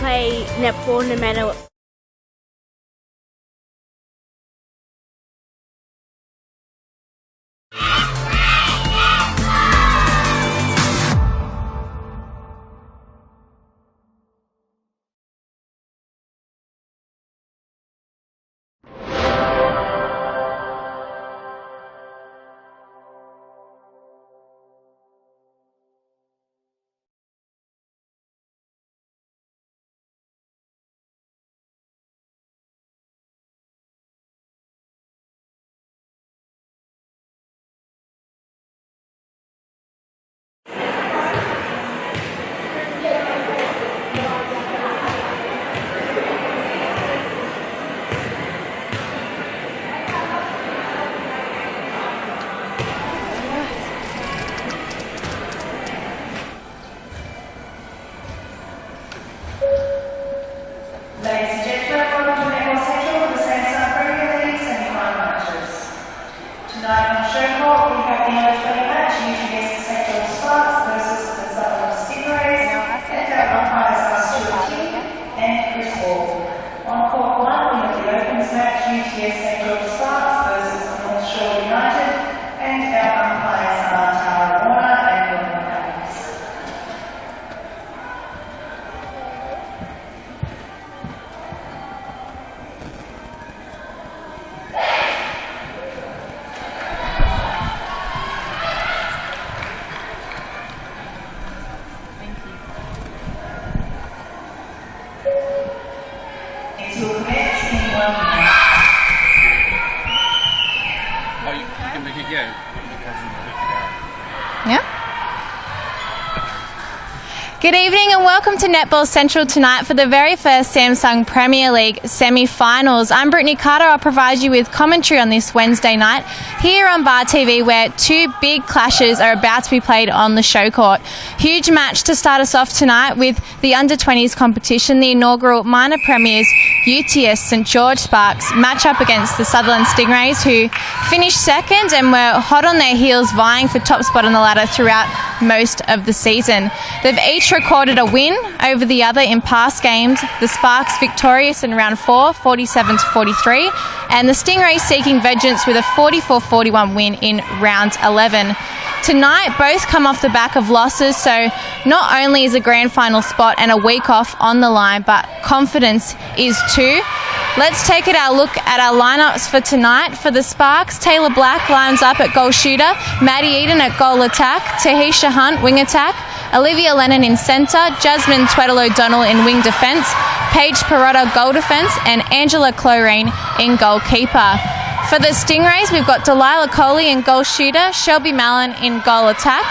play netball no matter what. Ladies and gentlemen, welcome to Netball Central for the Samsung Premier League semi-final matches. Tonight on the show court, we have the U20 match, UTS Sectoral Sparks versus the Sutherland Stingrays, and our umpires are Stuart King and Chris Hall. On court one, we have the Opens match, UTS Sectoral Sparks versus North Shore United, and our umpires are Tara Warner and William Cummings. It will commence in 1 minute. Oh, you can make it go. Yeah. Good evening and welcome to Netball Central tonight for the very first Samsung Premier League semi-finals. I'm Brittany Carter. I'll provide you with commentary on this Wednesday night here on Bar TV, where two big clashes are about to be played on the show court. Huge match to start us off tonight with the Under-20s competition, the inaugural minor premiers UTS St George Sparks match up against the Sutherland Stingrays, who finished second and were hot on their heels, vying for top spot on the ladder throughout most of the season. They've each recorded a win over the other in past games. The Sparks victorious in round 4, 47-43, and the Stingrays seeking vengeance with a 44-41 win in round 11. Tonight, both come off the back of losses, so not only is a grand final spot and a week off on the line, but confidence is too. Let's take a look at our lineups for tonight. For the Sparks, Taylor Black lines up at goal shooter, Maddie Eden at goal attack, Tahisha Hunt wing attack, Olivia Lennon in centre, Jasmine Tweddle-O'Donnell in wing defence, Paige Perotta goal defence, and Angela Clorine in goalkeeper. For the Stingrays, we've got Delilah Coley in goal shooter, Shelby Mallon in goal attack,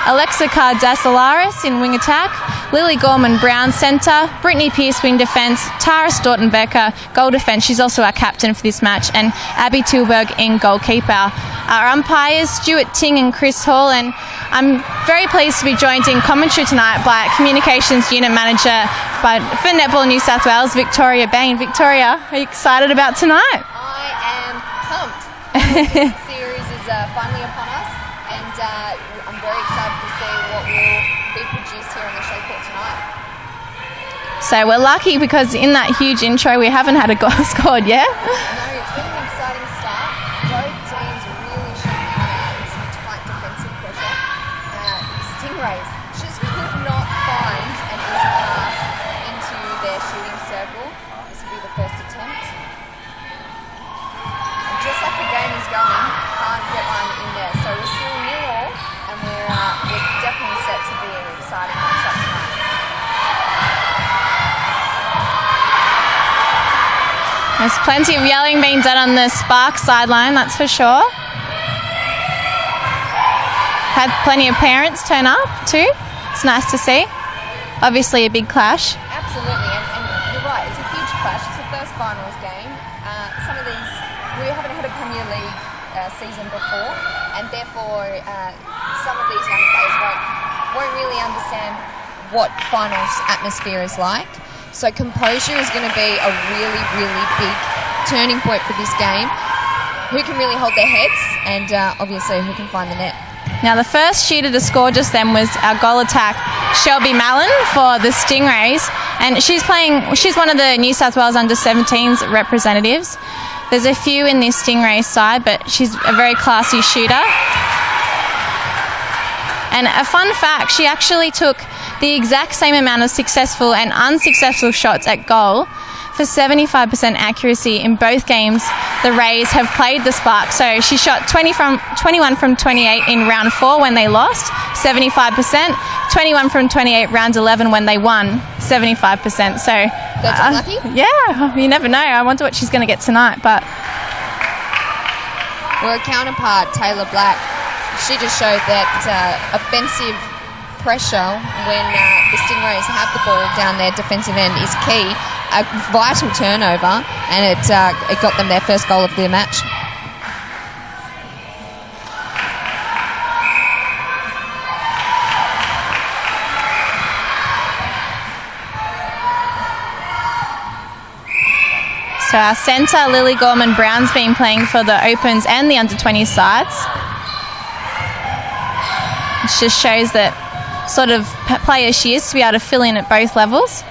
Alexa Cardasolaris in wing attack, Lily Gorman-Brown centre, Brittany Pearce wing defence, Tara Staunton-Becker goal defence, she's also our captain for this match, and Abby Tilburg in goalkeeper. Our umpires, Stuart Ting and Chris Hall, and I'm very pleased to be joined in commentary tonight by Communications Unit Manager for Netball New South Wales, Victoria Bain. Victoria, are you excited about tonight? I am pumped. The series is finally upon us, and I'm very excited to see what will be produced here on the show court tonight. So we're lucky because in that huge intro we haven't had a goal scored yet. No, it's been an exciting start. Both teams really showing some tight defensive pressure. Stingrays just could not find an easy pass into their shooting circle. This will be the first attempt. And just like the game is going, can't get one in there. So we're still 0-0, and we're definitely set to be an exciting matchup tonight. There's plenty of yelling being done on the Sparks sideline, that's for sure. Had plenty of parents turn up too. It's nice to see. Obviously a big clash. Absolutely, and you're right, it's a huge clash. It's the first finals game. Some of these, we haven't had a Premier League season before, and therefore some of these young players won't really understand what finals atmosphere is like. So composure is going to be a really, really big turning point for this game. Who can really hold their heads, and obviously who can find the net. Now, the first shooter to score just then was our goal attack, Shelby Mallon for the Stingrays, and she's one of the New South Wales under-17s representatives. There's a few in this Stingray side, but she's a very classy shooter. And a fun fact, she actually took the exact same amount of successful and unsuccessful shots at goal for 75% accuracy in both games the Rays have played the Sparks. So she shot 21 from 28 in round 4 when they lost, 75%, 21 from 28 round 11 when they won, 75%. So that's unlucky? Yeah, you never know. I wonder what she's going to get tonight. But well, her counterpart, Taylor Black, she just showed that offensive pressure when the Stingrays have the ball down their defensive end is key. A vital turnover, and it got them their first goal of the match. So our centre, Lily Gorman-Brown's been playing for the Opens and the under-20 sides. It just shows that sort of player she is to be able to fill in at both levels.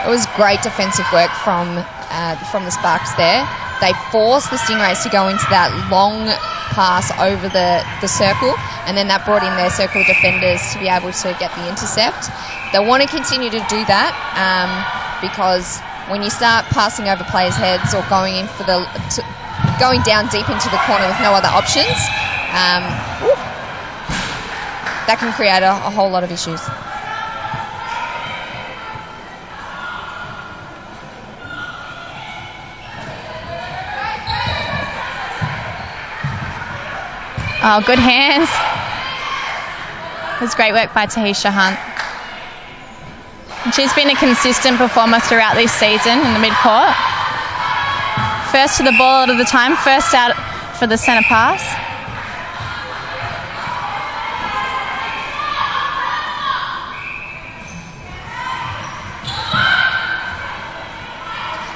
It was great defensive work from the Sparks there. They forced the Stingrays to go into that long pass over the circle, and then that brought in their circle defenders to be able to get the intercept. They want to continue to do that because when you start passing over players' heads or going down deep into the corner with no other options, that can create a whole lot of issues. Oh, good hands. It was great work by Tahisha Hunt. And she's been a consistent performer throughout this season in the mid-court. First to the ball all of the time, first out for the centre pass.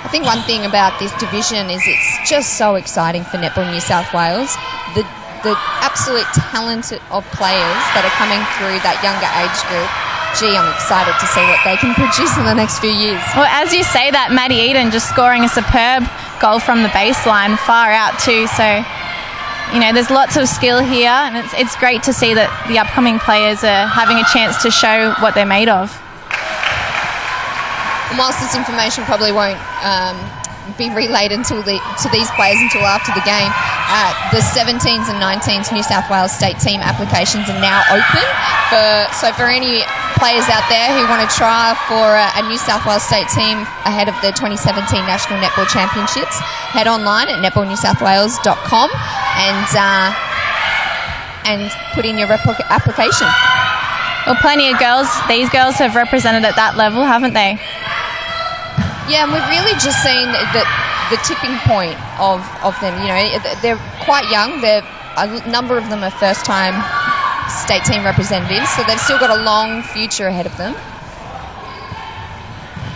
I think one thing about this division is it's just so exciting for Netball New South Wales. The absolute talent of players that are coming through that younger age group. Gee, I'm excited to see what they can produce in the next few years. Well, as you say that, Maddie Eden just scoring a superb goal from the baseline, far out too. So, you know, there's lots of skill here, and it's great to see that the upcoming players are having a chance to show what they're made of. And whilst this information probably won't be relayed to these players until after the game, the 17s and 19s New South Wales state team applications are now open. For any players out there who want to try for a New South Wales state team ahead of the 2017 National Netball Championships, head online at netballnewsouthwales.com and put in your application. Well, plenty of girls. These girls have represented at that level, haven't they? Yeah, and we've really just seen the tipping point of them. You know, they're quite young. A number of them are first-time state team representatives, so they've still got a long future ahead of them.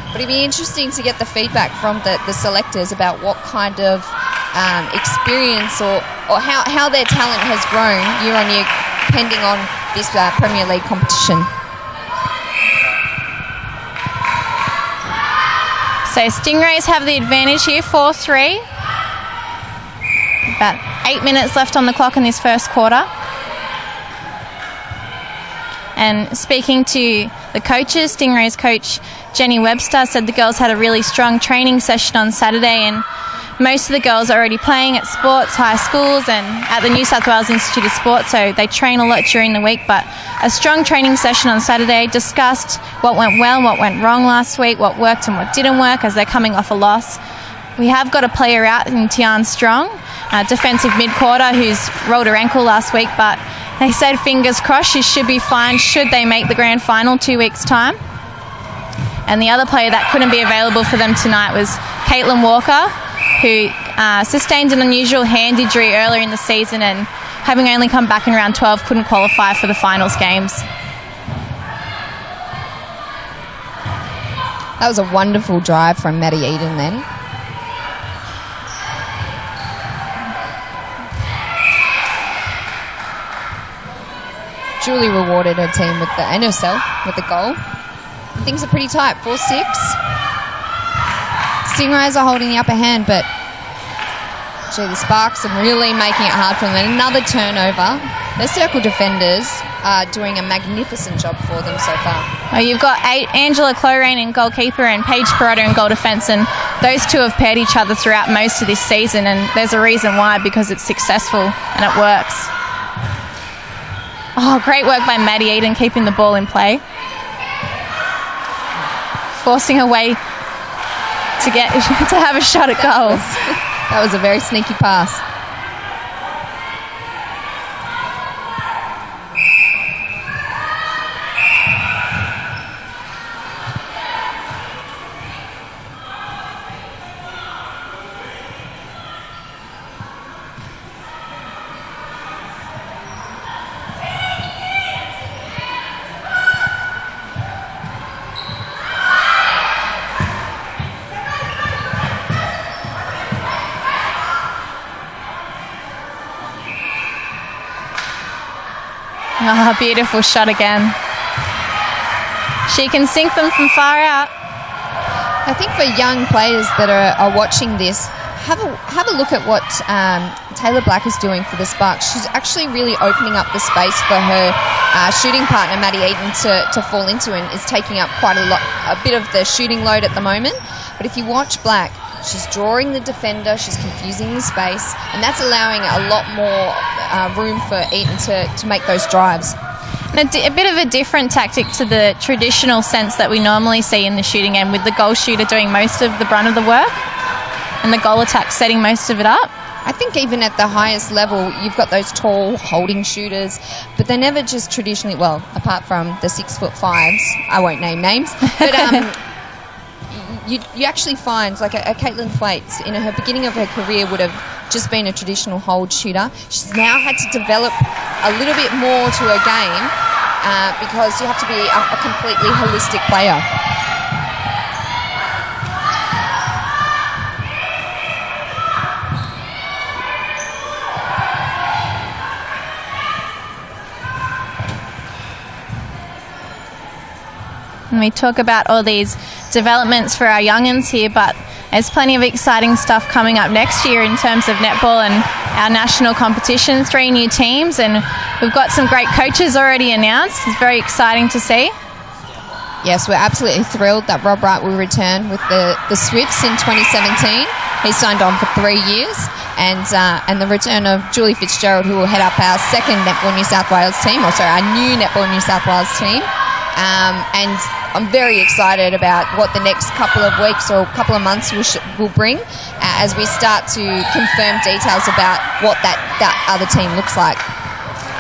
But it'd be interesting to get the feedback from the selectors about what kind of experience or how their talent has grown year on year, depending on this Premier League competition. So Stingrays have the advantage here, 4-3. About 8 minutes left on the clock in this first quarter. And speaking to the coaches, Stingrays coach Jenny Webster said the girls had a really strong training session on Saturday, and most of the girls are already playing at sports, high schools and at the New South Wales Institute of Sport, so they train a lot during the week. But a strong training session on Saturday, discussed what went well and what went wrong last week, what worked and what didn't work as they're coming off a loss. We have got a player out in Tian Strong, defensive mid-quarter, who's rolled her ankle last week, but they said fingers crossed she should be fine should they make the grand final 2 weeks' time. And the other player that couldn't be available for them tonight was Caitlin Walker, who sustained an unusual hand injury earlier in the season, and having only come back in round 12, couldn't qualify for the finals games. That was a wonderful drive from Maddie Eden then. Julie rewarded her team and herself with the goal. Things are pretty tight, 4-6. Stingrays are holding the upper hand, but gee, the Sparks are really making it hard for them. And another turnover. Their circle defenders are doing a magnificent job for them so far. Oh, you've got Angela Cloraine in goalkeeper and Paige Perotto in goal defence, and those two have paired each other throughout most of this season, and there's a reason why, because it's successful and it works. Oh, great work by Maddie Eden keeping the ball in play. Forcing her way to have a shot at goal. That was a very sneaky pass. Oh, beautiful shot again. She can sink them from far out. I think for young players that are watching this, have a look at what Taylor Black is doing for the Sparks. She's actually really opening up the space for her shooting partner, Maddie Eaton, to fall into, and is taking up quite a bit of the shooting load at the moment. But if you watch Black, she's drawing the defender, she's confusing the space, and that's allowing a lot more room for Eaton to make those drives. And a bit of a different tactic to the traditional sense that we normally see in the shooting end, with the goal shooter doing most of the brunt of the work and the goal attack setting most of it up. I think even at the highest level, you've got those tall holding shooters, but they're never just traditionally, well, apart from the 6'5", I won't name names, but you actually find, like a Caitlin Thwaites, in her beginning of her career, would have just been a traditional hold shooter. She's now had to develop a little bit more to her game because you have to be a completely holistic player. And we talk about all these developments for our young'uns here, but there's plenty of exciting stuff coming up next year in terms of netball and our national competition. 3 new teams, and we've got some great coaches already announced. It's very exciting to see. Yes, we're absolutely thrilled that Rob Wright will return with the Swifts in 2017. He signed on for 3 years, and the return of Julie Fitzgerald, who will head up our second Netball New South Wales team, our new Netball New South Wales team. And I'm very excited about what the next couple of weeks or couple of months will bring as we start to confirm details about what that other team looks like.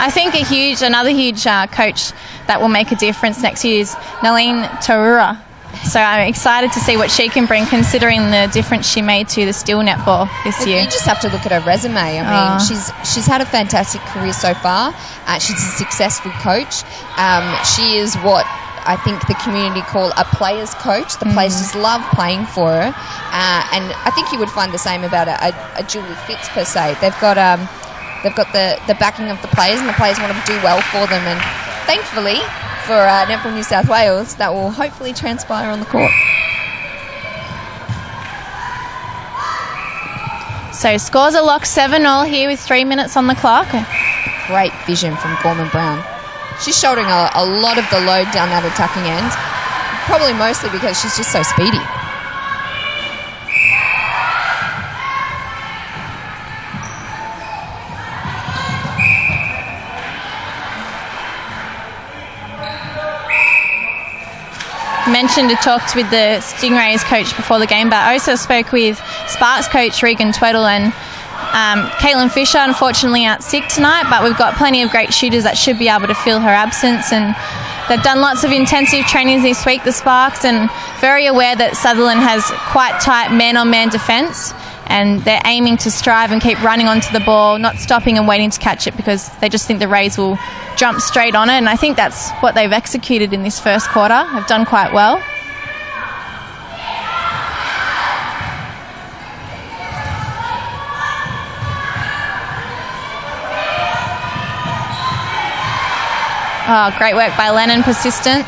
I think another huge coach that will make a difference next year is Nalene Tarura. So I'm excited to see what she can bring, considering the difference she made to the steel netball this year. You just have to look at her resume. I mean, she's had a fantastic career so far. She's a successful coach. She is what I think the community call a player's coach. The players just love playing for her. And I think you would find the same about a Julie Fitz per se. They've got the backing of the players, and the players want to do well for them. And thankfully, for Netball New South Wales, that will hopefully transpire on the court. So scores are locked 7-all here with 3 minutes on the clock. Great vision from Gorman Brown. She's shouldering a lot of the load down that attacking end, probably mostly because she's just so speedy. Mentioned I talked with the Stingrays coach before the game, but I also spoke with Sparks coach Regan Tweddle, and Caitlin Fisher unfortunately out sick tonight, but we've got plenty of great shooters that should be able to fill her absence, and they've done lots of intensive trainings this week, the Sparks, and very aware that Sutherland has quite tight man-on-man defence, and they're aiming to strive and keep running onto the ball, not stopping and waiting to catch it, because they just think the Rays will jump straight on it, and I think that's what they've executed in this first quarter. They've done quite well. Oh, great work by Lennon, persistent.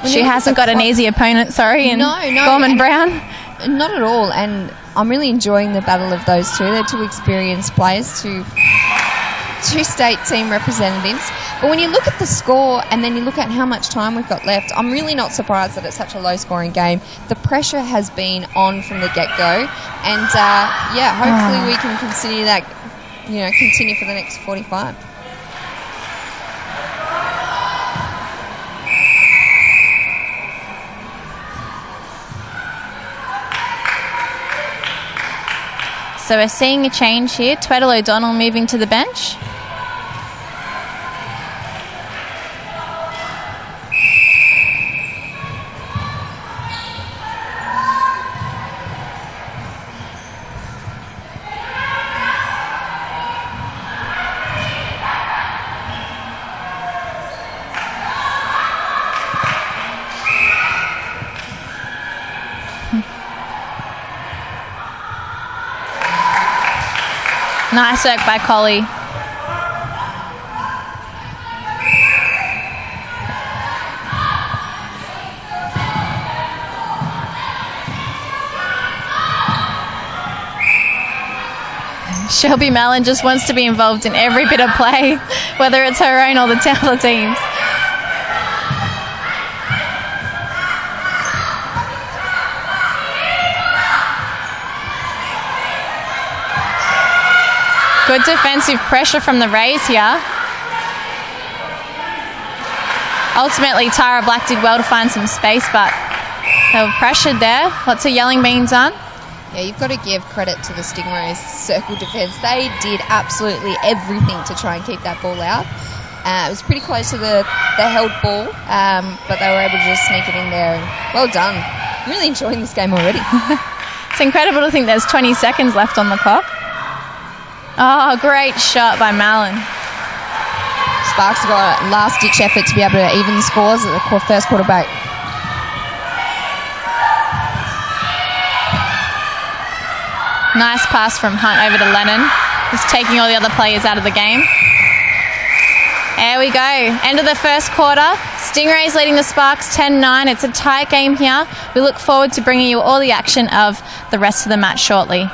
She hasn't got an easy opponent, sorry, in Gorman Brown. Not at all, and I'm really enjoying the battle of those two. They're two experienced players, two state team representatives. But when you look at the score and then you look at how much time we've got left, I'm really not surprised that it's such a low-scoring game. The pressure has been on from the get-go, and hopefully we can continue that, continue for the next 45. So we're seeing a change here. Tweddle O'Donnell moving to the bench. Nice work by Collie. Shelby Mellon just wants to be involved in every bit of play, whether it's her own or the other team's. Good defensive pressure from the Rays here. Ultimately, Tara Black did well to find some space, but they were pressured there. Lots of yelling being done. Yeah, you've got to give credit to the Stingrays' circle defence. They did absolutely everything to try and keep that ball out. It was pretty close to the held ball, but they were able to just sneak it in there. And well done. I'm really enjoying this game already. It's incredible to think there's 20 seconds left on the clock. Oh, great shot by Malin. Sparks have got a last-ditch effort to be able to even the scores at the first quarter break. Nice pass from Hunt over to Lennon. Just taking all the other players out of the game. There we go. End of the first quarter. Stingrays leading the Sparks 10-9. It's a tight game here. We look forward to bringing you all the action of the rest of the match shortly.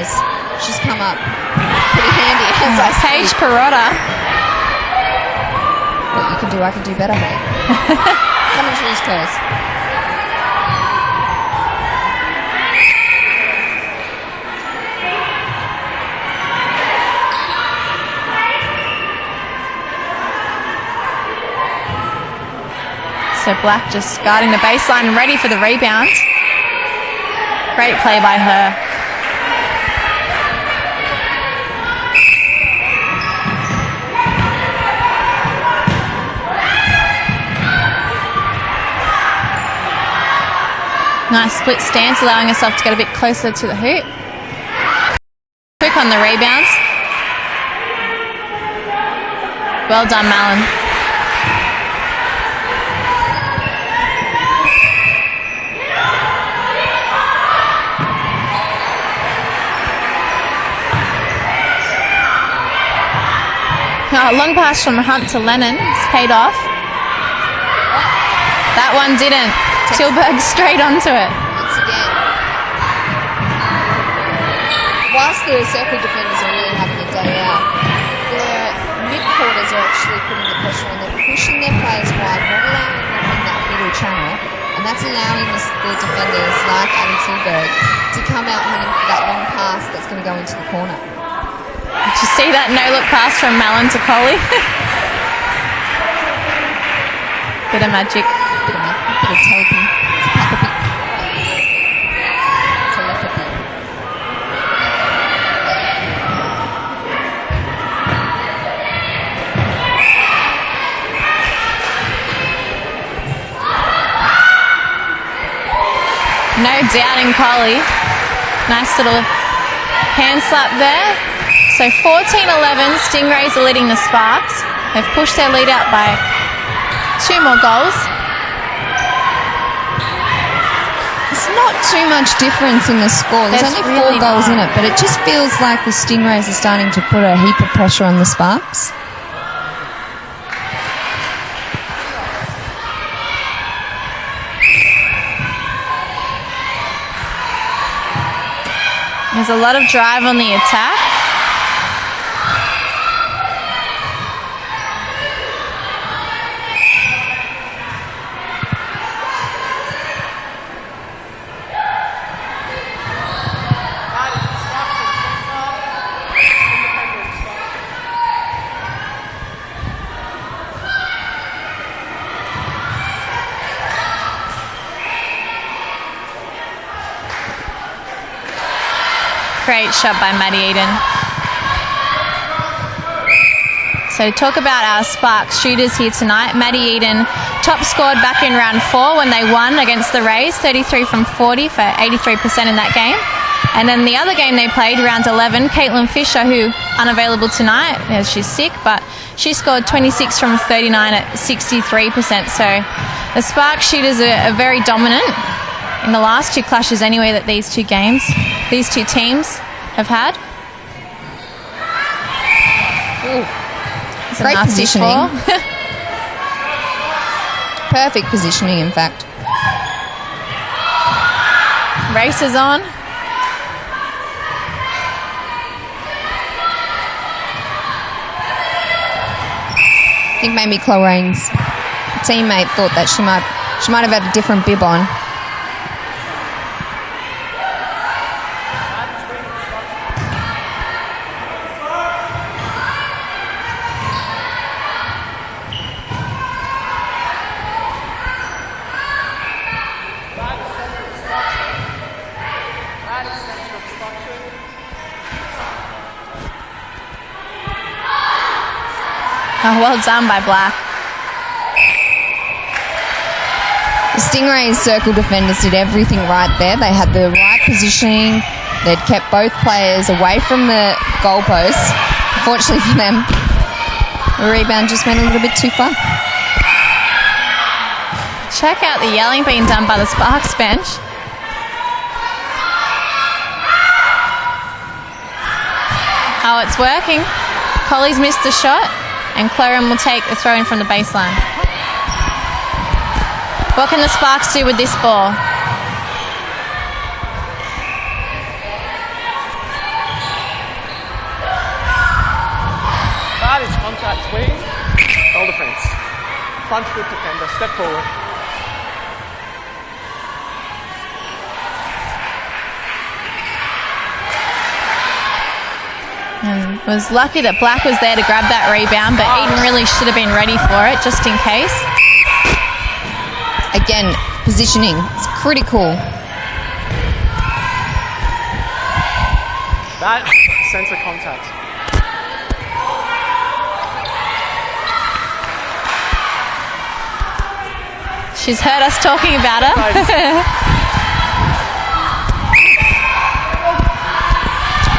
Stingrays. She's come up pretty handy as I Paige speak. Perrotta. What you can do, I can do better, hey? Commentary's toes. So Black just guarding the baseline and ready for the rebound. Great play by her. Nice split stance, allowing herself to get a bit closer to the hoop. Quick on the rebounds. Well done, Mallon. Long pass from Hunt to Lennon. It's paid off. That one didn't. Tilburg straight onto it. Once again. Whilst the circle defenders are really having a day out, the mid-quarters are actually putting the pressure on. They're pushing their players wide, not allowing them in that middle channel, and that's allowing the defenders like Abby Tilburg to come out hunting for that long pass that's going to go into the corner. Did you see that no-look pass from Mallon to Coley? Bit of magic. Bit of telepathy. Telepathy. No doubting Coley. Nice little hand slap there. So 14-11, Stingrays are leading the Sparks. They've pushed their lead out by 2 more goals. It's not too much difference in the score. There's only 4 goals in it, but it just feels like the Stingrays are starting to put a heap of pressure on the Sparks. There's a lot of drive on the attack. Great shot by Maddie Eden. So talk about our Sparks shooters here tonight. Maddie Eden top scored back in round 4 when they won against the Rays, 33 from 40 for 83% in that game. And then the other game they played, round 11, Caitlin Fisher, who unavailable tonight, as she's sick, but she scored 26 from 39 at 63%. So the Sparks shooters are very dominant in the last 2 clashes anyway that these 2 teams have had. Great positioning. Perfect positioning, in fact. Race is on. I think maybe Clorane's teammate thought that she might have had a different bib on. Oh, well done by Black. The Stingrays circle defenders did everything right there. They had the right positioning. They'd kept both players away from the goalposts. Fortunately for them, the rebound just went a little bit too far. Check out the yelling being done by the Sparks bench. Oh, it's working. Colley's missed the shot, and Cloran will take the throw in from the baseline. What can the Sparks do with this ball? contact wing, goal defence. Front foot defender, step forward. And was lucky that Black was there to grab that rebound, but Eden really should have been ready for it, just in case. Again, positioning is critical. That centre contact. She's heard us talking about her.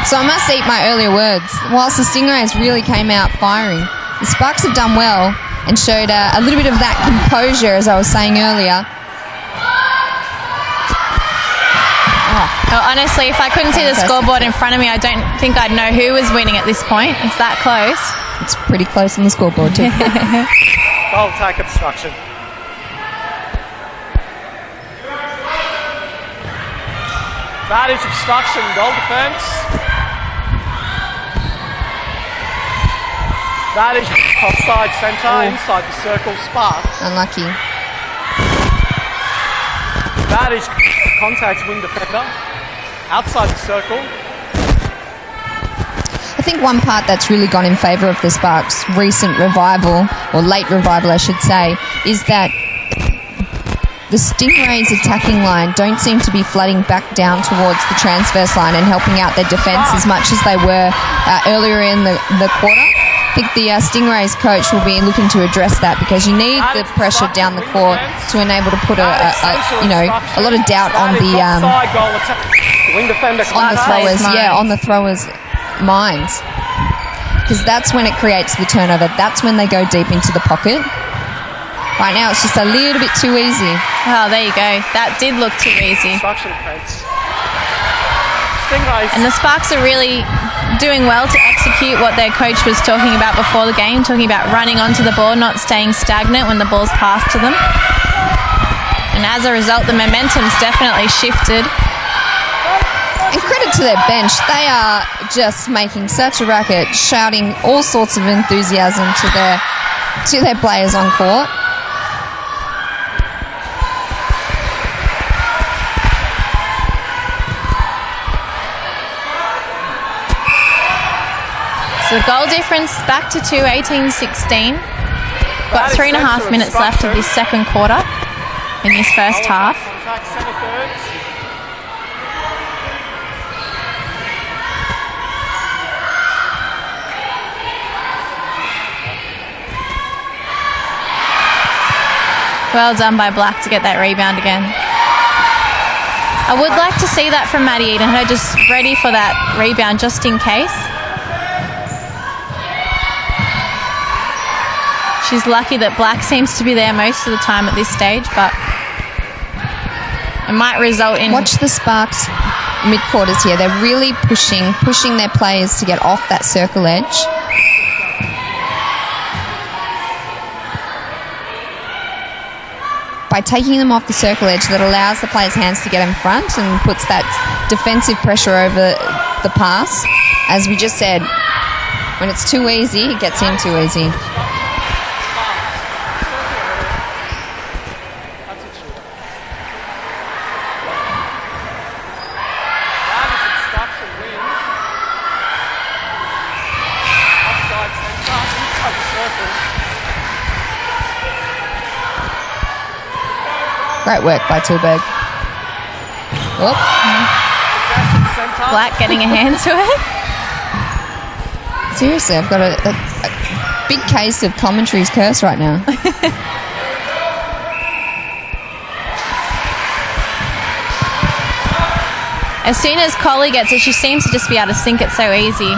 So I must eat my earlier words. Whilst the Stingrays really came out firing, the Sparks have done well and showed a little bit of that composure, as I was saying earlier. Well, honestly, if I couldn't see the scoreboard in front of me, I don't think I'd know who was winning at this point. It's that close. It's pretty close on the scoreboard too. Goal take obstruction. That is obstruction, goal defence. That is offside centre, inside the circle, Sparks. Unlucky. That is contact wing defender, outside the circle. I think one part that's really gone in favour of the Sparks' recent revival, or late revival I should say, is that the Stingrays' attacking line don't seem to be flooding back down towards the transverse line and helping out their defence as much as they were earlier in the quarter. I think the Stingrays coach will be looking to address that, because you need the pressure down the court to enable to put a lot of doubt on the throwers, on the throwers' minds, because that's when it creates the turnover. That's when they go deep into the pocket. Right now, it's just a little bit too easy. Oh, there you go. That did look too easy. And the Sparks are really doing well to execute what their coach was talking about before the game, talking about running onto the ball, not staying stagnant when the ball's passed to them. And as a result, the momentum's definitely shifted. And credit to their bench. They are just making such a racket, shouting all sorts of enthusiasm to their players on court. So the goal difference back to 2, 18-16. Got 3.5 minutes left of this second quarter in this first half. Well done by Black to get that rebound again. I would like to see that from Maddie Eden, her just ready for that rebound just in case. She's lucky that Black seems to be there most of the time at this stage, but it might result in... Watch the Sparks mid-quarters here. They're really pushing their players to get off that circle edge. By taking them off the circle edge, that allows the players' hands to get in front and puts that defensive pressure over the pass. As we just said, when it's too easy, it gets in too easy. Great work by Tilburg. Whoop. Black getting a hand to it. Seriously, I've got a big case of commentary's curse right now. As soon as Collie gets it, she seems to just be able to sink it so easy.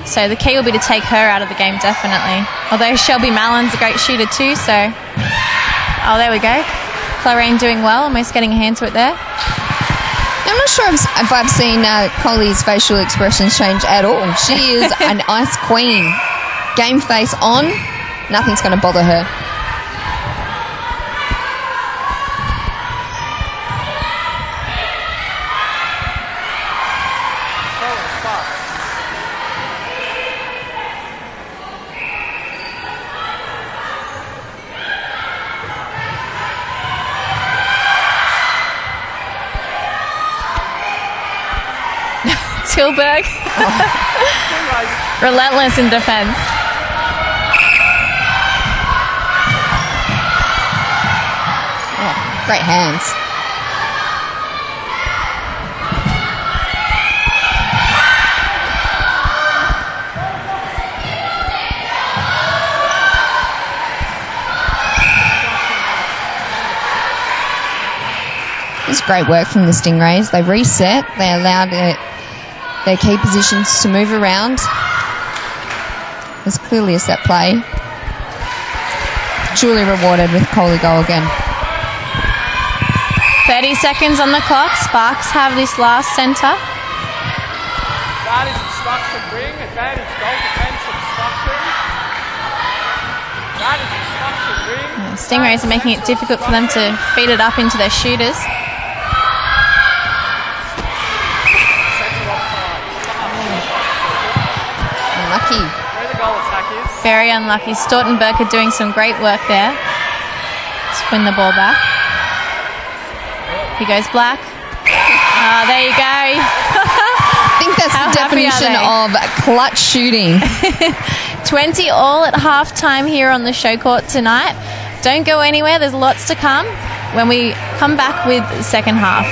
So the key will be to take her out of the game, definitely. Although Shelby Mallon's a great shooter too, so... Oh, there we go. Clarine doing well, almost getting a hand to it there. I'm not sure if I've seen Collie's facial expressions change at all. She is an ice queen. Game face on, nothing's going to bother her. Tilburg. Relentless in defence. Oh, great hands. It's great work from the Stingrays. They reset. They allowed their key positions to move around. There's clearly a set play. Duly rewarded with Coley goal again. 30 seconds on the clock. Sparks have this last centre. Advantage obstruction ring. Advantage goal defence obstruction. Advantage obstruction ring. Stingrays are making it difficult for them to feed it up into their shooters. Unlucky. Where the goal attack is. Very unlucky. Stoughton-Burke are doing some great work there. Let's win the ball back. He goes black. There you go. I think that's How the happy are definition they? of clutch shooting. 20 all at half-time here on the show court tonight. Don't go anywhere. There's lots to come when we come back with the second half.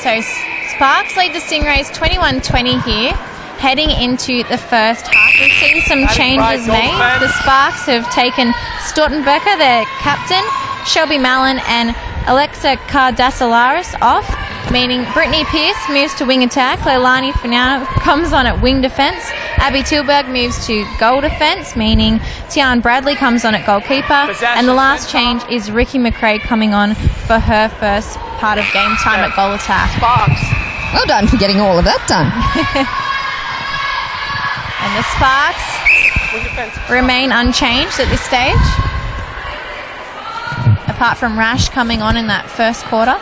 So Sparks lead the Stingrays 21-20 here, heading into the first half. We've seen some changes made. The Sparks have taken Stortenbecker, their captain, Shelby Mallon and Alexa Cardasolaris off, meaning Brittany Pearce moves to wing attack, Leilani Finau comes on at wing defence, Abby Tilburg moves to goal defence, meaning Tian Bradley comes on at goalkeeper, and the last change is Ricky McRae coming on for her first part of game time at goal attack. Sparks. Well done for getting all of that done. And the Sparks remain unchanged at this stage, apart from Rash coming on in that first quarter.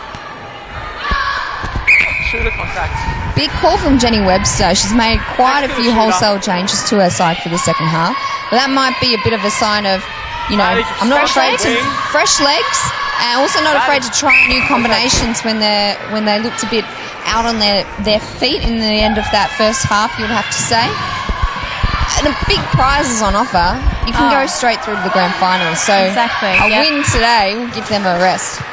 Shooter contact. Big call from Jenny Webster. She's made quite a few wholesale changes to her side for the second half. But that might be a bit of a sign of, you know, I'm not afraid to fresh legs, and also not afraid to try new combinations when they looked a bit out on their feet in the end of that first half, you would have to say. And a big prize is on offer. You can go straight through to the grand final. So exactly, a win today will give them a rest.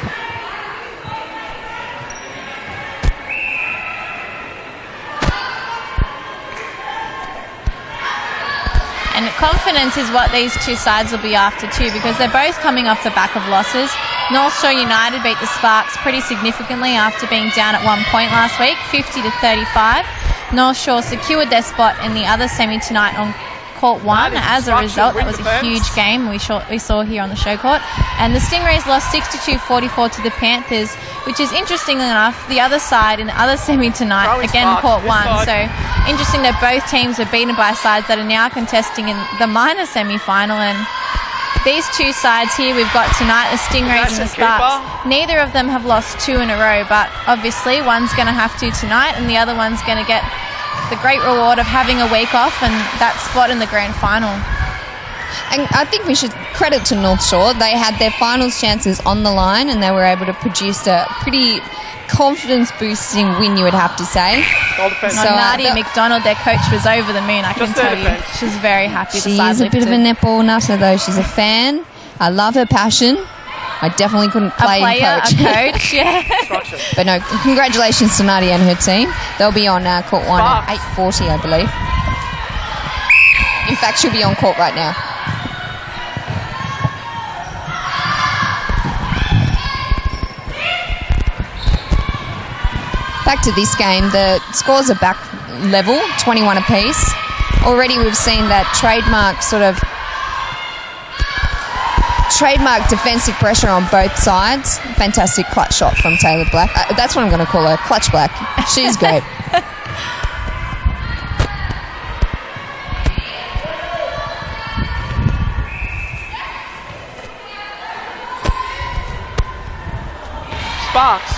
And confidence is what these two sides will be after too, because they're both coming off the back of losses. North Shore United beat the Sparks pretty significantly after being down at 1 point last week, 50-35. North Shore secured their spot in the other semi tonight on Court 1 as a result. That was a huge game we saw here on the show court. And the Stingrays lost 62-44 to the Panthers, which is interesting enough, the other side in the other semi tonight, again Court 1. So interesting that both teams are beaten by sides that are now contesting in the minor semi-final. And these two sides here we've got tonight, the Stingrays and the Sparks. Neither of them have lost 2 in a row, but obviously one's going to have to tonight and the other one's going to get the great reward of having a week off and that spot in the grand final. And I think we should credit to North Shore. They had their finals chances on the line and they were able to produce a pretty confidence-boosting win, you would have to say. So, Nadia McDonald, their coach, was over the moon, I can tell you. She's very happy. She is a bit of a netball nutter, though. She's a fan. I love her passion. I definitely couldn't play and coach. A coach, yeah. But no, congratulations to Nadia and her team. They'll be on Court 1 at 8:40, I believe. In fact, she'll be on court right now. Back to this game, the scores are back level, 21 apiece. Already we've seen that trademark defensive pressure on both sides. Fantastic clutch shot from Taylor Black. That's what I'm going to call her, Clutch Black. She's great. Sparks.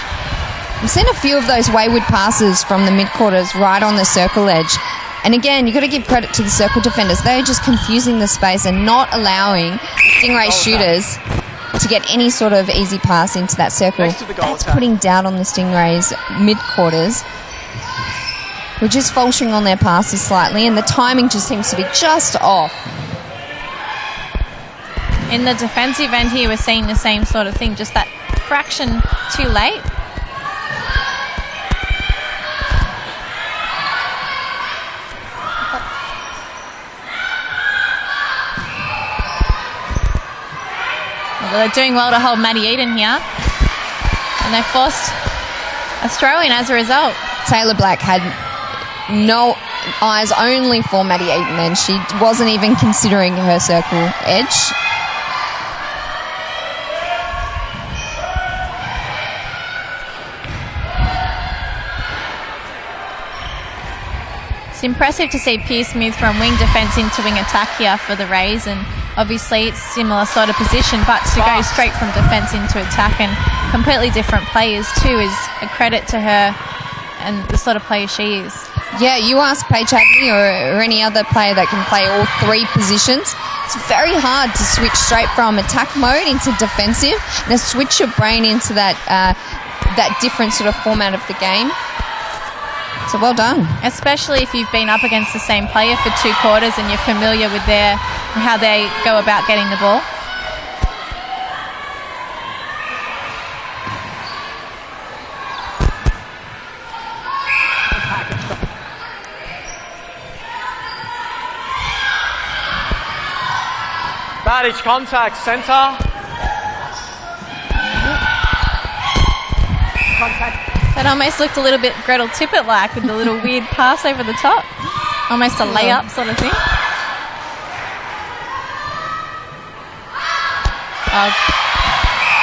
We've seen a few of those wayward passes from the mid-quarters right on the circle edge. And again, you've got to give credit to the circle defenders. They're just confusing the space and not allowing Stingray shooters to get any sort of easy pass into that circle. That's putting doubt on the Stingrays mid-quarters. We're just faltering on their passes slightly, and the timing just seems to be just off. In the defensive end here, we're seeing the same sort of thing, just that fraction too late. Well, they're doing well to hold Maddie Eden here, and they forced Australian as a result. Taylor Black had no eyes only for Maddie Eden then. She wasn't even considering her circle edge. It's impressive to see Pearce move from wing defence into wing attack here for the Rays, and obviously it's a similar sort of position, but to go straight from defence into attack and completely different players too is a credit to her and the sort of player she is. Yeah, you ask Paige Hadley or any other player that can play all 3 positions, it's very hard to switch straight from attack mode into defensive and to switch your brain into that different sort of format of the game. So well done. Especially if you've been up against the same player for 2 quarters and you're familiar with how they go about getting the ball. Advantage contact, centre. Contact. That almost looked a little bit Gretel Tippett-like with the little weird pass over the top. Almost a layup sort of thing.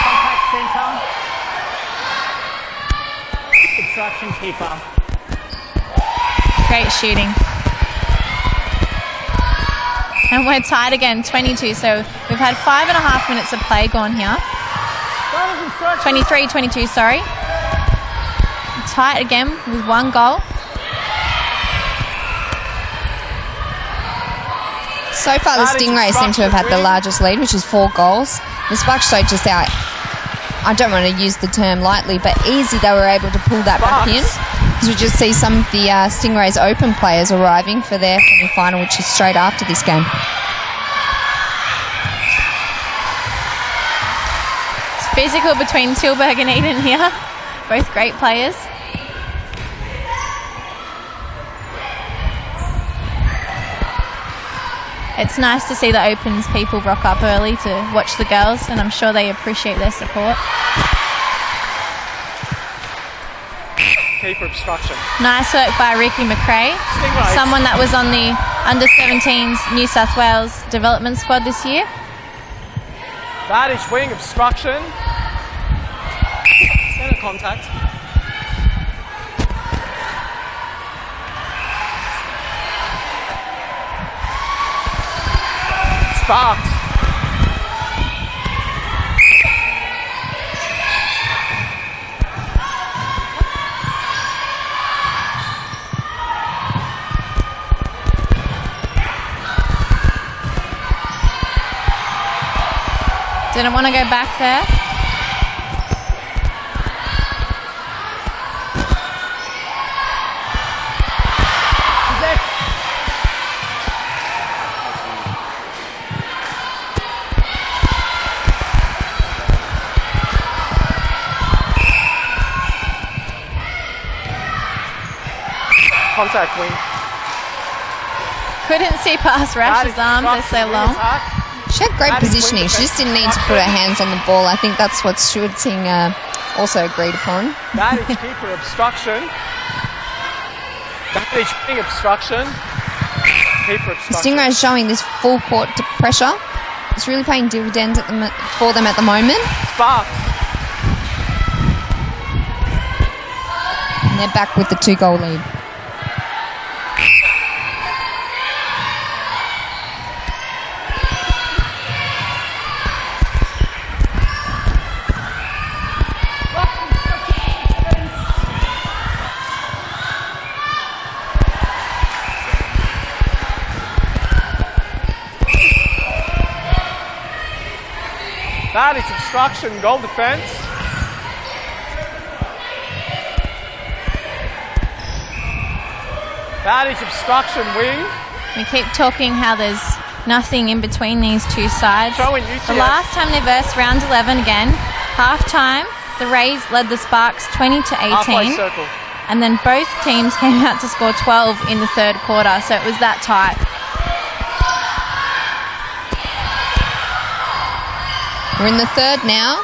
Contact centre. Obstruction keeper. Great shooting. And we're tied again, 22. So we've had 5.5 minutes of play gone here. 23-22, sorry. Tight again with 1 goal. So far, the Stingrays seem to have had the largest lead, which is 4 goals. The Sparks showed just how, I don't want to use the term lightly, but easy they were able to pull that back in. Because we just see some of the Stingrays Open players arriving for their semi-final, which is straight after this game. It's physical between Tilburg and Eden here. Both great players. It's nice to see the Opens people rock up early to watch the girls, and I'm sure they appreciate their support. Keeper obstruction. Nice work by Ricky McRae, Stingrays. someone that was on the Under-17s New South Wales development squad this year. Advantage wing obstruction. Centre contact. Sparks. Didn't want to go back there. Contact wing. Couldn't see past Rash's arms, they're so long. She had great positioning. She just didn't need to put her hands on the ball. I think that's what Stuart Singh also agreed upon. Advantage keeper obstruction. Advantage wing obstruction. Keeper obstruction. Stingrays showing this full court pressure. It's really paying dividends for them at the moment. Sparks. And they're back with the 2-goal lead. Advantage obstruction, goal defence. Advantage obstruction, wing. We keep talking how there's nothing in between these two sides. Showing UTS. The last time they versed round 11 again, half-time, the Rays led the Sparks 20-18. Halfway circle. And then both teams came out to score 12 in the third quarter, so it was that tight. We're in the third now.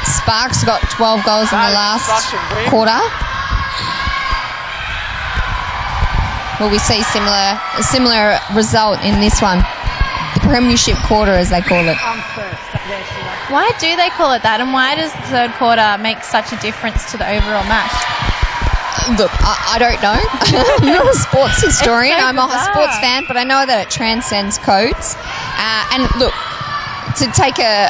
Sparks got 12 goals in the last quarter. Will we see a similar result in this one? The Premiership quarter, as they call it. Why do they call it that, and why does the third quarter make such a difference to the overall match? Look, I don't know. I'm not a sports historian. So I'm a bizarre. sports fan, but I know that it transcends codes. And look, to take a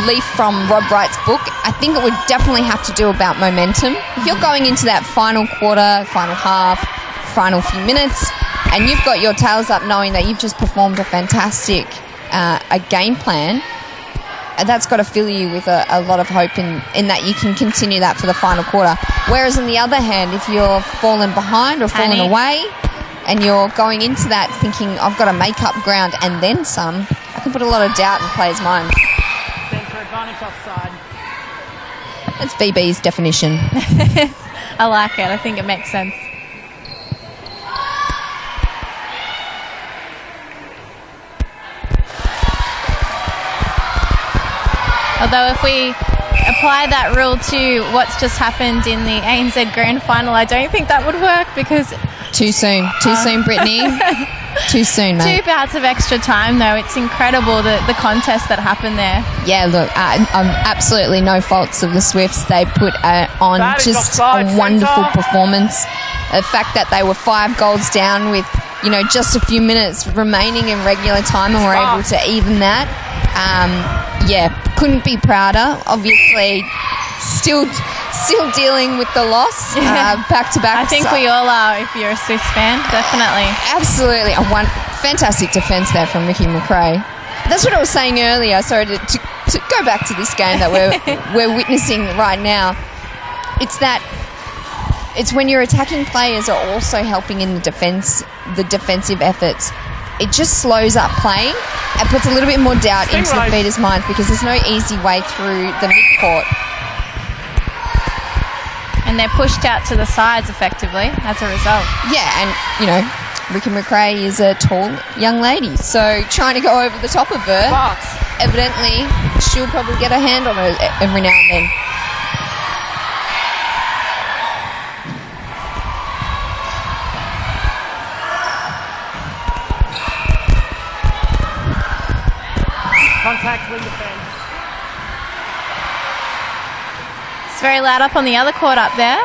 leaf from Rob Wright's book, I think it would definitely have to do about momentum. If you're going into that final quarter, final half, final few minutes, and you've got your tails up knowing that you've just performed a fantastic a game plan, that's got to fill you with a lot of hope in that you can continue that for the final quarter. Whereas on the other hand, if you're falling behind or falling away and you're going into that thinking, I've got to make up ground and then some, I can put a lot of doubt in players' minds. Centre advantage offside. That's BB's definition. I like it. I think it makes sense. Although if we apply that rule to what's just happened in the ANZ Grand Final, I don't think that would work because... Too soon, Brittany. Too soon, mate. 2 bouts of extra time, though. It's incredible the contest that happened there. Yeah, look, absolutely no faults of the Swifts. They put on just a wonderful performance. The fact that they were 5 goals down with, just a few minutes remaining in regular time and were able to even that. Couldn't be prouder. Obviously, still dealing with the loss back to back. I think we all are if you're a Swifts fan, definitely. Absolutely. Fantastic defence there from Ricky McRae. That's what I was saying earlier. Sorry to go back to this game that we're witnessing right now. It's when your attacking players are also helping in the defensive efforts. It just slows up playing and puts a little bit more doubt into the beaters' minds because there's no easy way through the midcourt. And they're pushed out to the sides effectively as a result. Yeah, and, Ricky McRae is a tall young lady, so trying to go over the top of her, evidently she'll probably get a hand on her every now and then. Contact wing defence. It's very loud up on the other court up there.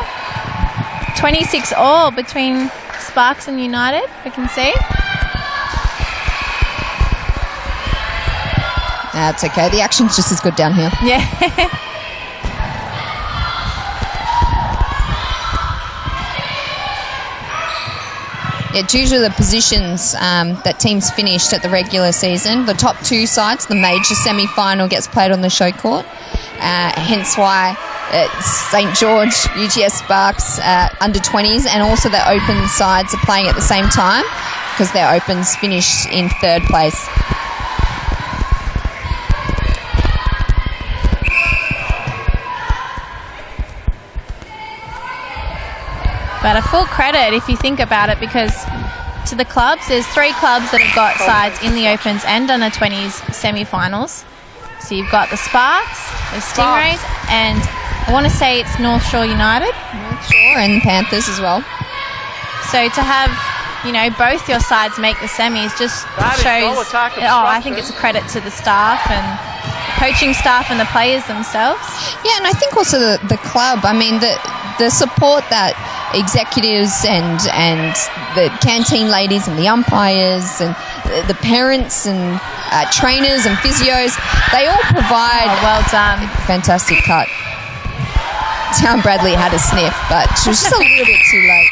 26 all between Sparks and United, we can see. That's okay. The action's just as good down here. Yeah. Yeah, due to the positions that teams finished at the regular season, the top 2 sides, the major semi-final gets played on the show court. Hence why St. George, UTS Sparks, under 20s, and also the open sides are playing at the same time because their opens finished in 3rd place. But a full credit if you think about it, because to the clubs, there's 3 clubs that have got sides in the Opens and under 20s semi-finals. So you've got the Sparks, the Stingrays, and I want to say it's North Shore United. North Shore and Panthers as well. So to have, both your sides make the semis just shows... I think it's a credit to the staff and coaching staff and the players themselves. Yeah, and I think also the club, the support that executives and the canteen ladies and the umpires and the parents and trainers and physios, they all provide... Oh, well done. Fantastic cut. Town Bradley had a sniff, but she was just a little bit too late.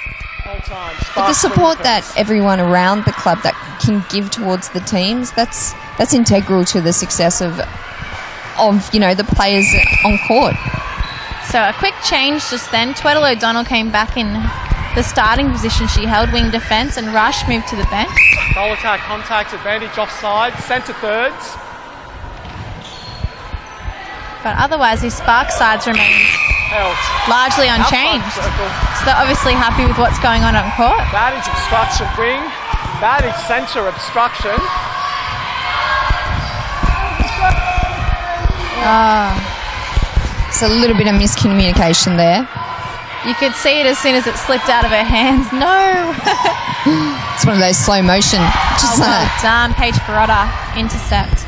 But the support that everyone around the club that can give towards the teams, that's integral to the success of the players on court. So a quick change just then. Tweddle O'Donnell came back in the starting position she held, wing defence, and Rush moved to the bench. Goal attack, contact, advantage offside, centre thirds. But otherwise, his Spark sides remain largely unchanged. So they're obviously happy with what's going on court. Advantage obstruction wing, advantage centre obstruction. It's a little bit of miscommunication there. You could see it as soon as it slipped out of her hands. No! It's one of those slow motion. Well done, Paige Barotta. Intercept.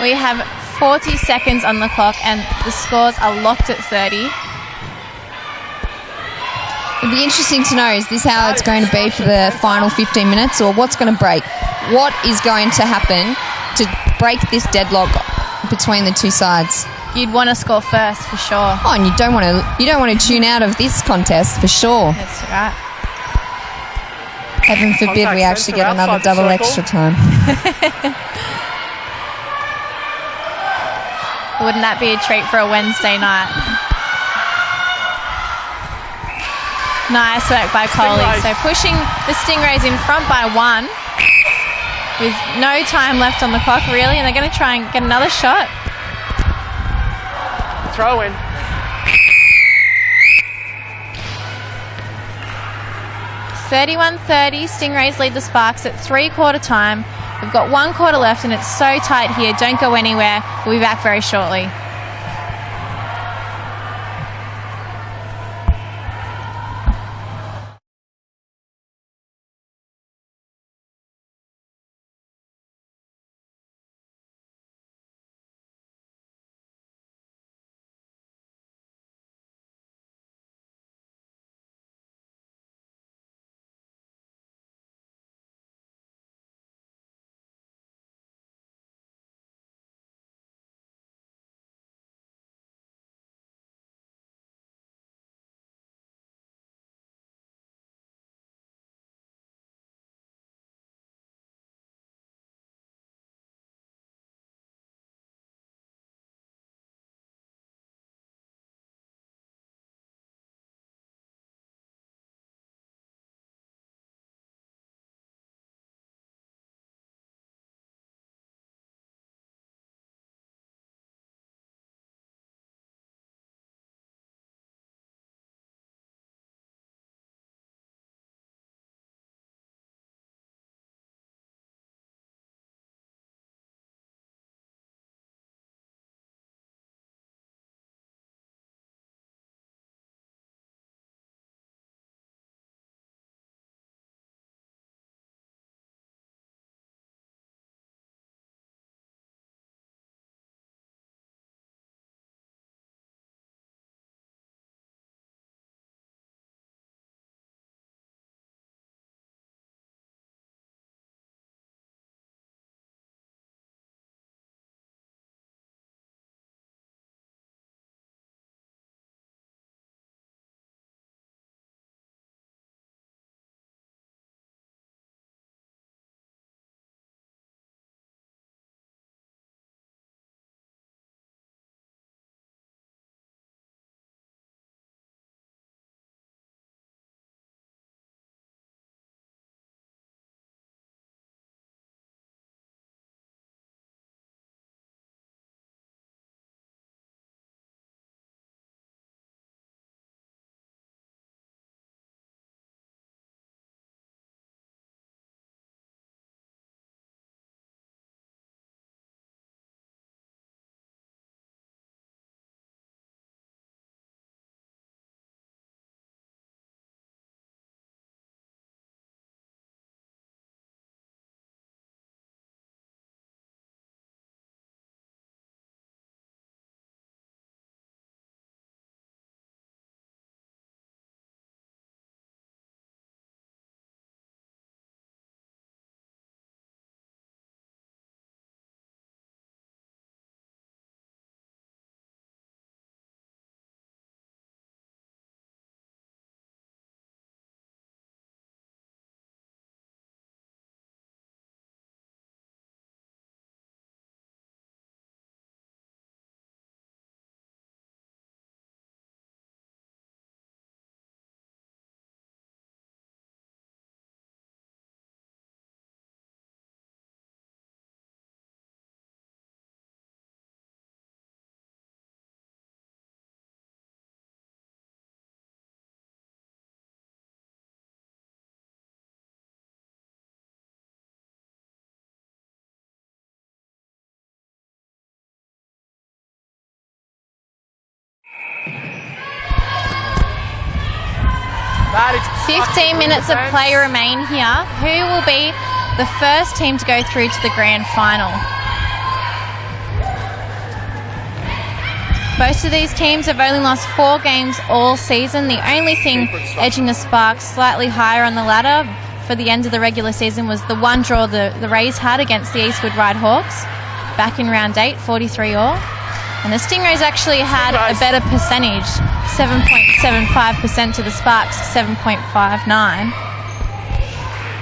We have 40 seconds on the clock and the scores are locked at 30. It'll be interesting to know, is this how it's going to be for the final 15 minutes, or what's going to break? What is going to happen to break this deadlock between the 2 sides? You'd want to score first for sure. Oh, and you don't want to tune out of this contest for sure. That's right. Heaven forbid we actually get another double extra time. Wouldn't that be a treat for a Wednesday night? Nice work by Coley. So pushing the Stingrays in front by 1. with no time left on the clock, really, and they're going to try and get another shot. Throw in. (31-30), Stingrays lead the Sparks at three-quarter time. We've got 1 quarter left, and it's so tight here. Don't go anywhere. We'll be back very shortly. That is 15 minutes of play remain here. Who will be the first team to go through to the grand final? Both of these teams have only lost 4 games all season. The only thing edging the Sparks slightly higher on the ladder for the end of the regular season was the one draw the Rays had against the Eastwood Ride Hawks back in round 8, 43 all. And the Stingrays actually had a better percentage, 7.75% to the Sparks, 7.59.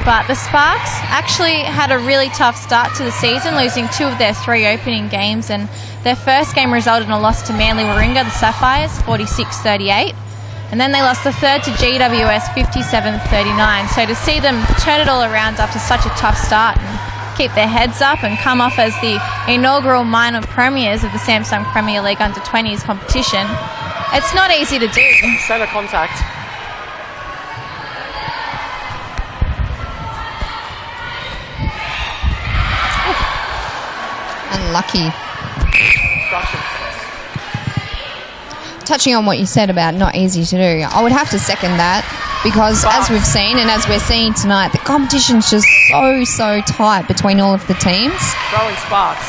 But the Sparks actually had a really tough start to the season, losing 2 of their 3 opening games, and their first game resulted in a loss to Manly Warringah, the Sapphires, 46-38. And then they lost the third to GWS, 57-39. So to see them turn it all around after such a tough start and keep their heads up and come off as the inaugural minor premiers of the Samsung Premier League Under-20s competition. It's not easy to do. Centre contact. Unlucky. Obstruction. Touching on what you said about not easy to do, I would have to second that, because as we've seen and as we're seeing tonight, the competition's just so tight between all of the teams. Throwing sparks.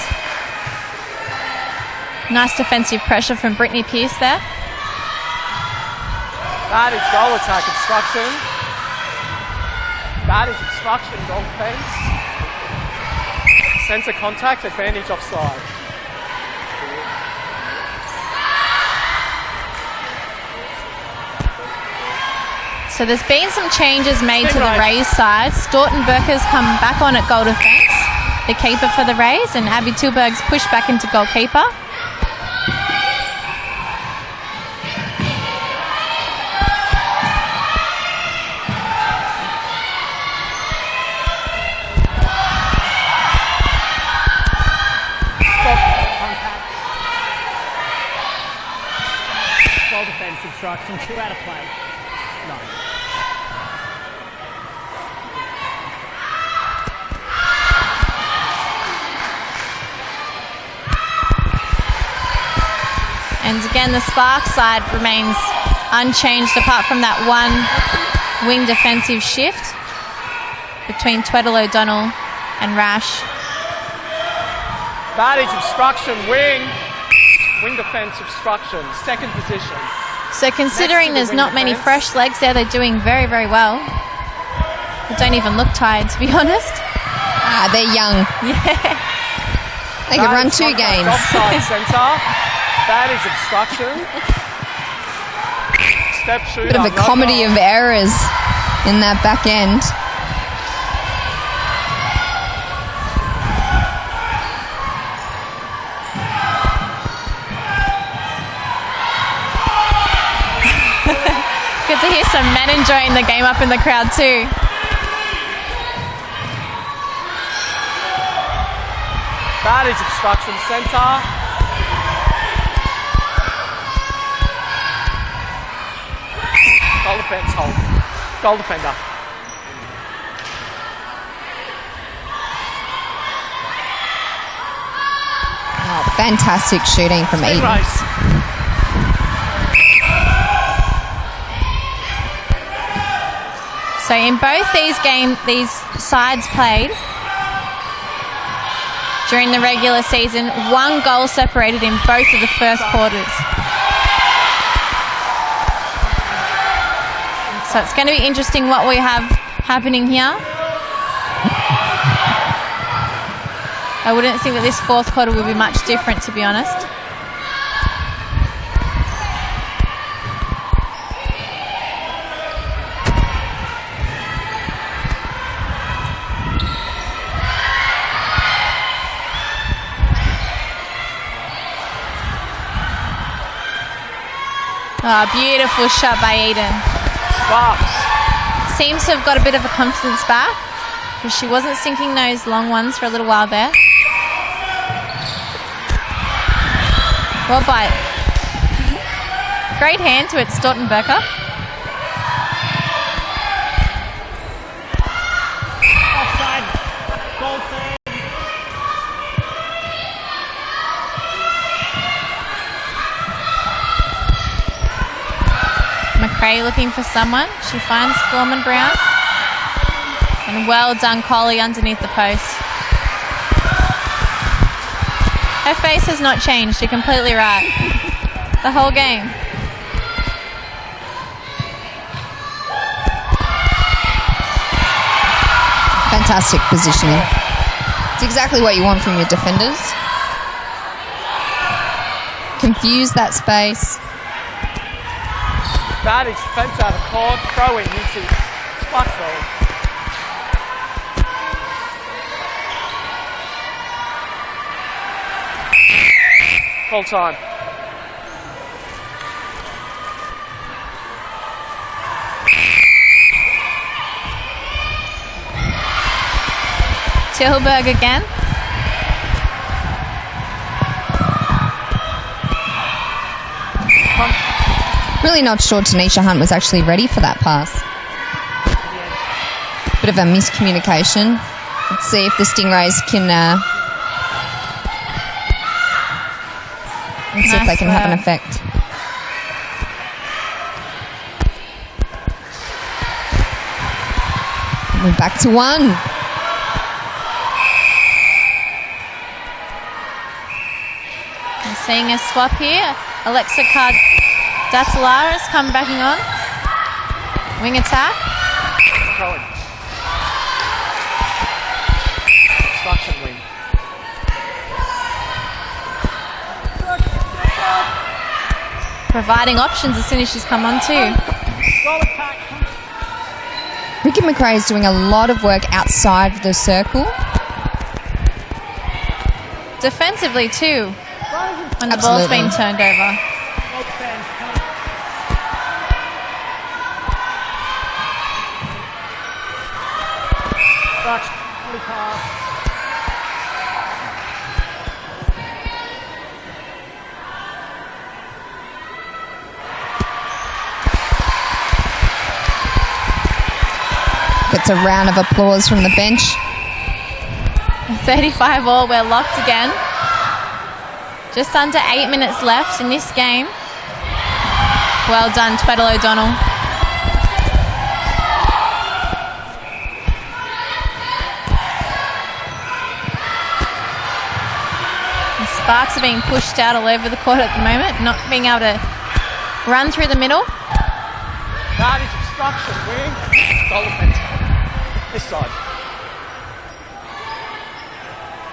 Nice defensive pressure from Brittany Pearce there. That is goal attack obstruction. That is obstruction, goal defence. Centre contact, advantage offside. So there's been some changes made to the Rays side. Staunton Burker's come back on at goal defence, the keeper for the Rays, and Abby Tilburg's pushed back into goalkeeper. Goal defence obstruction, 2 out of play. No. And again, the Spark side remains unchanged apart from that one wing defensive shift between Tweddle O'Donnell and Rash. That is obstruction, wing. Wing defence obstruction, second position. So considering there's not many fresh legs there, they're doing very well. They don't even look tired, to be honest. They're young. Yeah. They could run 2 games. Offside centre. That is obstruction. Step shooter. Bit of a comedy of errors in that back end. Good to hear some men enjoying the game up in the crowd too. That is obstruction centre. Goal defence hold. Goal defender. Oh, fantastic shooting from Eden. Stingrays. So in both these sides played during the regular season, 1 goal separated in both of the first quarters. So it's going to be interesting what we have happening here. I wouldn't think that this 4th quarter will be much different, to be honest. Oh, beautiful shot by Eden. Sparks. Seems to have got a bit of a confidence back, because she wasn't sinking those long ones for a little while there. Well bite. Great hand to it, Staunton Burker. Offside. Goal team. McRae looking for someone. She finds Gorman Brown. And well done, Coley, underneath the post. Her face has not changed. You're completely right. The whole game. Fantastic positioning. It's exactly what you want from your defenders. Confuse that space. That is defence out of court. Throw in into Sparksville. Full time. Schilberg again. Really not sure Tanisha Hunt was actually ready for that pass. Bit of a miscommunication. Let's see if the Stingrays can... let's see if they can have an effect. We're back to one. I'm seeing a swap here. Alexa Datsalaris come backing on. Wing attack. Throwing. Obstruction wing. Providing options as soon as she's come on too. Ricky McRae is doing a lot of work outside the circle. Defensively too, when the ball's been turned over. Gets a round of applause from the bench. 35 all, we're locked again. Just under 8 minutes left in this game. Well done, Tweddle O'Donnell. The Sparks are being pushed out all over the court at the moment, not being able to run through the middle. That is obstruction wing. Goal defense. This side.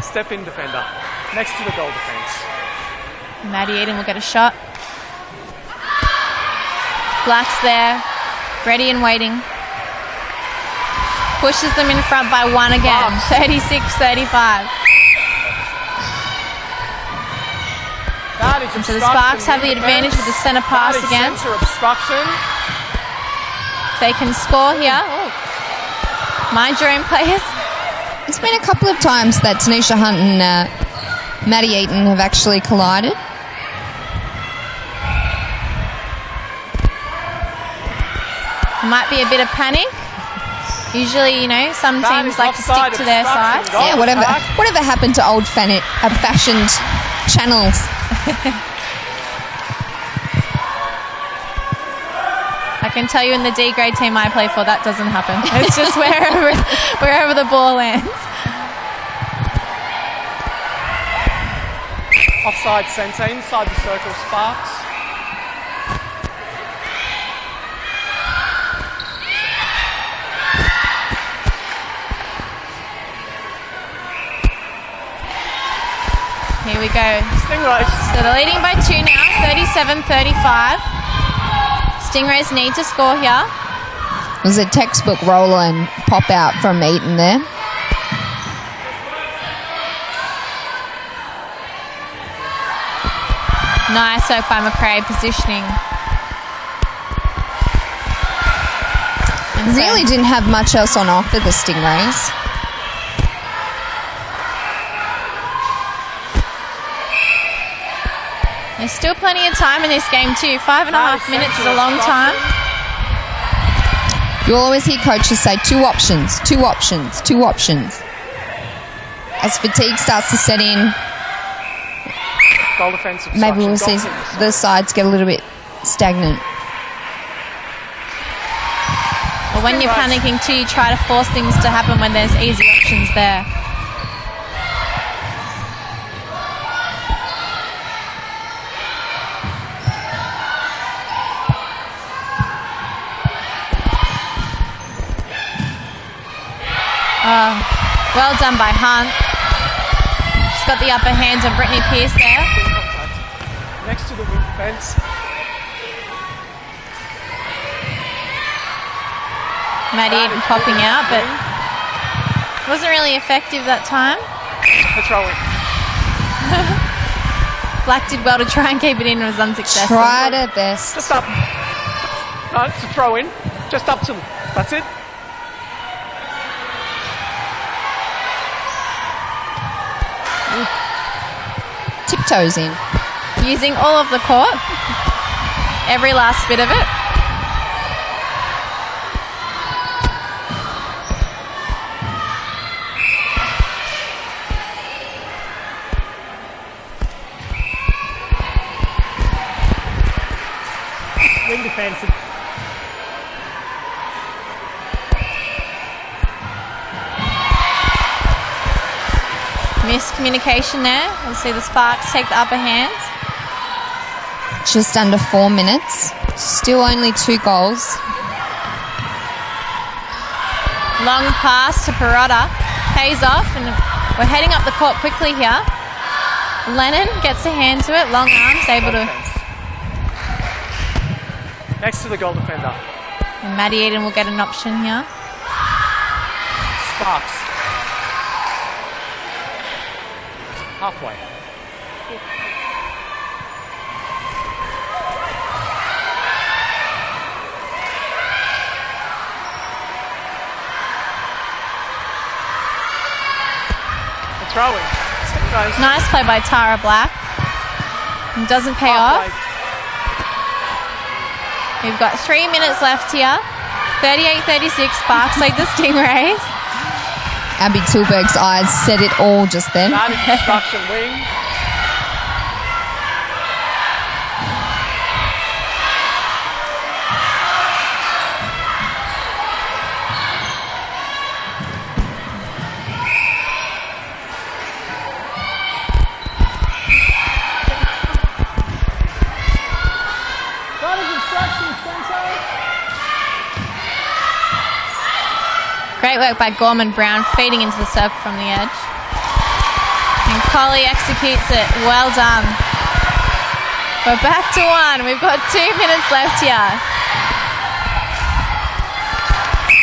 Step in defender. Next to the goal defense. Maddie Eden will get a shot. Black's there, ready and waiting. Pushes them in front by one again. 36-35. So the Sparks have the advantage with the centre pass again. Centre obstruction. They can score here. Oh. Mind your own players. It's been a couple of times that Tanisha Hunt and Maddie Eaton have actually collided. Might be a bit of panic. Usually, you know, some teams like to stick to their side. Yeah, whatever happened to old fashioned channels? I can tell you in the D grade team I play for, that doesn't happen. It's just wherever the ball lands. Offside centre, inside the circle, Sparks. Here we go. Stingrays. So they're leading by 2 now, 37-35. Stingrays need to score here. It was a textbook roller and pop out from Eaton there. Nice work by McRae positioning. And Really didn't have much else on offer, the Stingrays. There's still plenty of time in this game too. 5.5 minutes is a long time. You always hear coaches say 2 options, 2 options, 2 options. As fatigue starts to set in, Goal defense obstruction. maybe we'll see the sides get a little bit stagnant. But when you're panicking too, you try to force things to happen when there's easy options there. Well done by Hunt. She's got the upper hand on Brittany Pearce there. Next to the wing defence. Maddie Eden popping out, but wasn't really effective that time. The throw-in. Black did well to try and keep it in and was unsuccessful. Tried her best. Just up. No, it's a throw-in. Just up to them. That's it. toes in. Using all of the court. Every last bit of it. Wing defensive. Miscommunication there. We'll see the Sparks take the upper hand. Just under 4 minutes. Still only 2 goals. Long pass to Perrotta. Pays off, and we're heading up the court quickly here. Lennon gets a hand to it. Long arms, able to... Next to the goal defender. And Maddie Eden will get an option here. Sparks. Halfway. The throwing. Stingrays. Nice play by Tara Black. And doesn't pay Halfway. off. We've got 3 minutes left here. 38-36, Sparks lead the Stingrays. Abby Tilberg's eyes said it all just then. Bad construction wing. Great work by Gorman Brown, feeding into the circle from the edge. And Collie executes it. Well done. We're back to 1. We've got 2 minutes left here.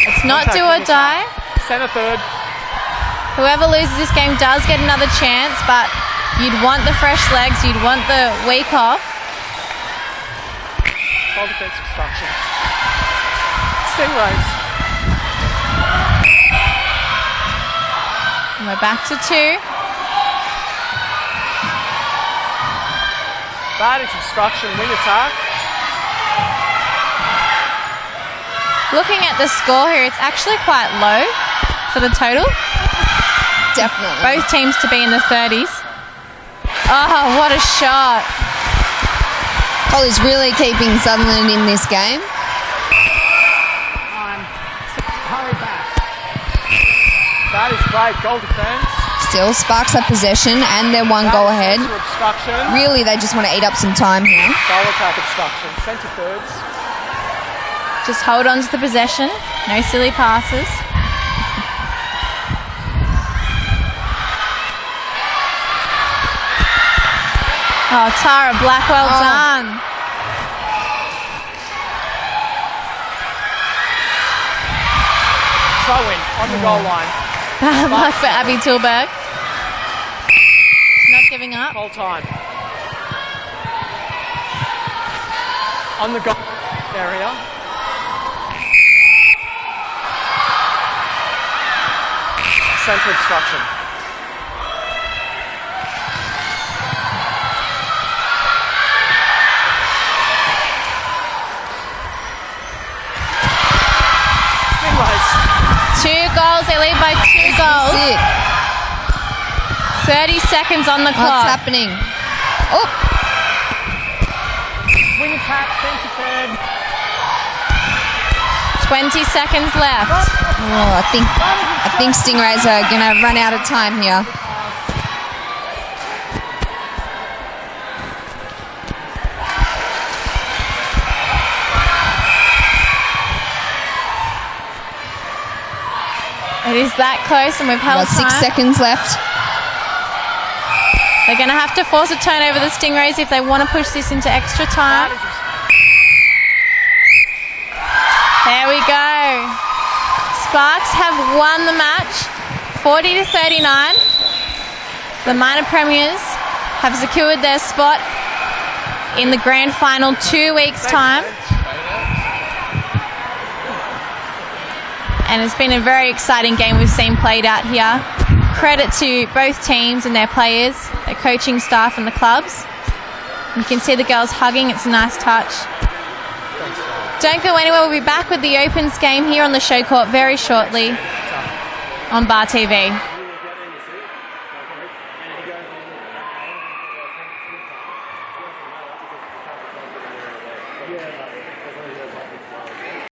It's not do or die. Centre third. Whoever loses this game does get another chance, but you'd want the fresh legs, you'd want the week off. Goal defense obstruction. Stingrays. And we're back to 2. Bad obstruction, wing attack. Looking at the score here, it's actually quite low for the total. Definitely. Both teams to be in the 30s. Oh, what a shot. Collie's really keeping Sutherland in this game. Hurry back. That is great. Goal defense. Still, Sparks have possession and they're 1 goal ahead. Centre obstruction. Really, they just want to eat up some time here. Goal attack obstruction. Centre thirds. Just hold on to the possession. No silly passes. Oh, Tara Black, well done. Throw in on the goal line. Bad luck for Abby Tilberg. She's not giving up. Whole time. On the goal area. Centre obstruction. Stingrays. 2 goals, they lead by 2 goals. That's it. 30 seconds on the What's clock. happening? Oh, Wing attack, centre third. 20 seconds left. I think Stingrays are going to run out of time here. It is that close, and we've held Got 6 time. seconds left. They're going to have to force a turnover, the Stingrays, if they want to push this into extra time. There we go. Sparks have won the match, 40-39. The minor premiers have secured their spot in the grand final 2 weeks' time. And it's been a very exciting game we've seen played out here. credit to both teams and their players, their coaching staff and the clubs. You can see the girls hugging. It's a nice touch. Don't go anywhere. We'll be back with the Opens game here on the show court very shortly on Bar TV.